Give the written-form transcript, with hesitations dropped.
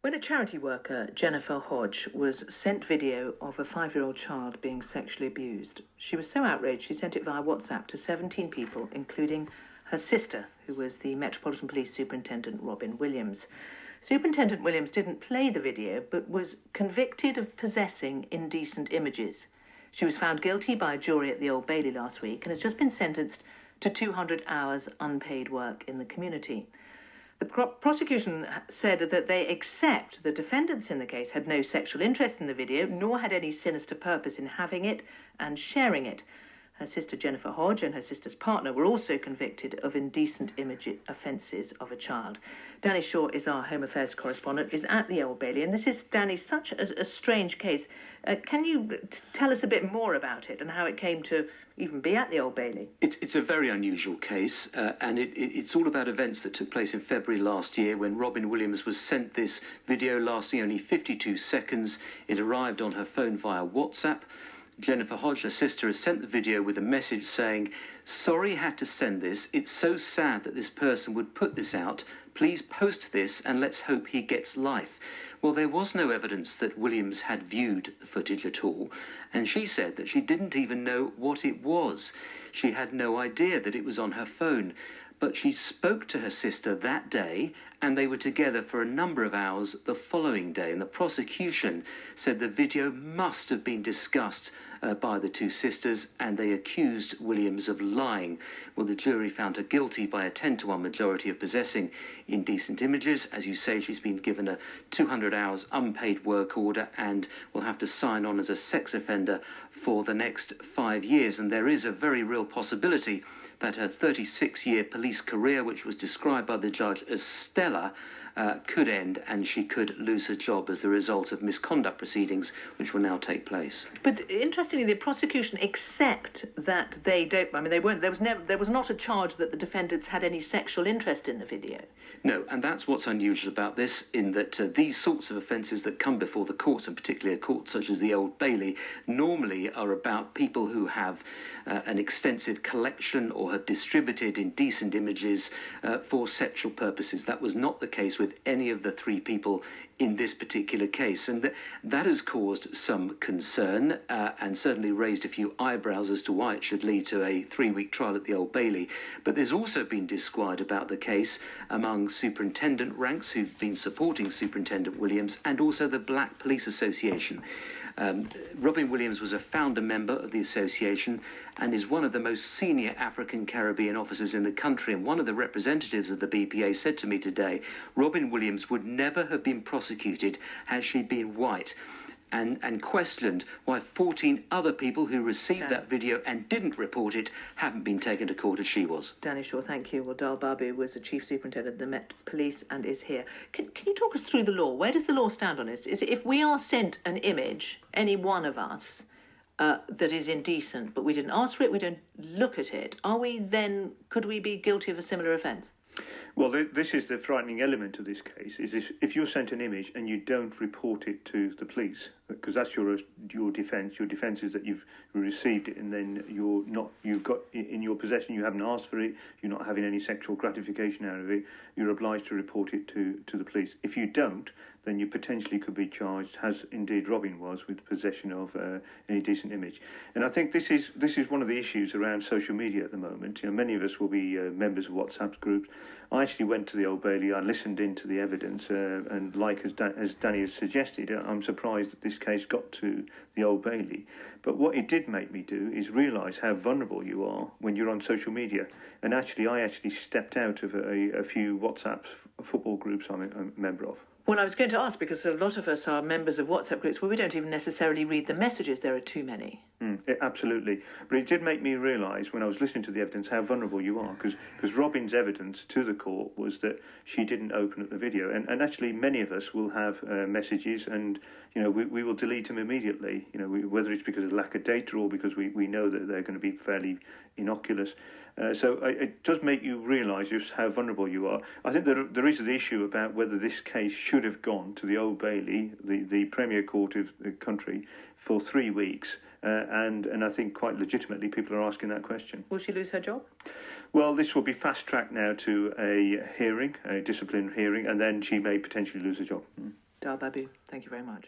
When a charity worker, Jennifer Hodge, was sent video of a 5-year-old child being sexually abused, she was so outraged she sent it via WhatsApp to 17 people, including her sister, who was the Metropolitan Police Superintendent Robyn Williams. Superintendent Williams didn't play the video, but was convicted of possessing indecent images. She was found guilty by a jury at the Old Bailey last week and has just been sentenced to 200 hours unpaid work in the community. The prosecution said that they accept the defendants in the case had no sexual interest in the video, nor had any sinister purpose in having it and sharing it. Her sister Jennifer Hodge and her sister's partner were also convicted of indecent image offences of a child. Danny Shaw is our Home Affairs correspondent, is at the Old Bailey, and this is, Danny, such a strange case. Can you tell us a bit more about it and how it came to even be at the Old Bailey? It's a very unusual case, and it's all about events that took place in February last year when Robyn Williams was sent this video lasting only 52 seconds. It arrived on her phone via WhatsApp. Jennifer Hodge, her sister, has sent the video with a message saying, "Sorry had to send this. It's so sad that this person would put this out. Please post this and let's hope he gets life." Well, there was no evidence that Williams had viewed the footage at all, and she said that she didn't even know what it was. She had no idea that it was on her phone. But she spoke to her sister that day, and they were together for a number of hours the following day. And the prosecution said the video must have been discussed by the two sisters, and they accused Williams of lying. Well, the jury found her guilty by a 10-1 majority of possessing indecent images. As you say, she's been given a 200 hours unpaid work order and will have to sign on as a sex offender for the next 5 years. And there is a very real possibility that her 36-year police career, which was described by the judge as stellar, could end, and she could lose her job as a result of misconduct proceedings, which will now take place. But interestingly, the prosecution accept that they don't. I mean, they weren't. There was not a charge that the defendants had any sexual interest in the video. No, and that's what's unusual about this, in that these sorts of offences that come before the courts, and particularly a court such as the Old Bailey, normally are about people who have an extensive collection or have distributed indecent images for sexual purposes. That was not the case with any of the three people in this particular case, and that has caused some concern and certainly raised a few eyebrows as to why it should lead to a 3-week trial at the Old Bailey. But there's also been disquiet about the case among superintendent ranks who've been supporting Superintendent Williams, and also the Black Police Association. Robyn Williams was a founder member of the association and is one of the most senior African Caribbean officers in the country. And one of the representatives of the BPA said to me today, Robyn Williams would never have been prosecuted had she been white, and questioned why 14 other people who received that video and didn't report it haven't been taken to court as she was. Danny Shaw, thank you. Well, Dal Babu was the Chief Superintendent of the Met Police and is here. Can you talk us through the law? Where does the law stand on this? Is it if we are sent an image, any one of us, that is indecent, but we didn't ask for it, we don't look at it, could we be guilty of a similar offence? Well, this is the frightening element of this case, is if you're sent an image and you don't report it to the police, because that's your defence. Your defence is that you've received it and then you've got in your possession, you haven't asked for it, you're not having any sexual gratification out of it, you're obliged to report it to the police. If you don't, then you potentially could be charged, as indeed Robyn was, with possession of an indecent image. And I think this is one of the issues around social media at the moment. You know, many of us will be members of WhatsApp groups. I actually went to the Old Bailey, I listened into the evidence, and like as Danny has suggested, I'm surprised that this case got to the Old Bailey. But what it did make me do is realise how vulnerable you are when you're on social media. And I actually stepped out of a few WhatsApp football groups I'm a member of. Well, I was going to ask, because a lot of us are members of WhatsApp groups where we don't even necessarily read the messages. There are too many. Absolutely. But it did make me realise, when I was listening to the evidence, how vulnerable you are. Because Robyn's evidence to the court was that she didn't open up the video. And actually, many of us will have messages and, we will delete them immediately. Whether it's because of lack of data or because we know that they're going to be fairly innocuous. So it does make you realise just how vulnerable you are. I think there is the issue about whether this case should have gone to the Old Bailey, the Premier Court of the country, for 3 weeks. And I think quite legitimately people are asking that question. Will she lose her job? Well, this will be fast-tracked now to a hearing, a disciplinary hearing, and then she may potentially lose her job. Dal Babu, thank you very much.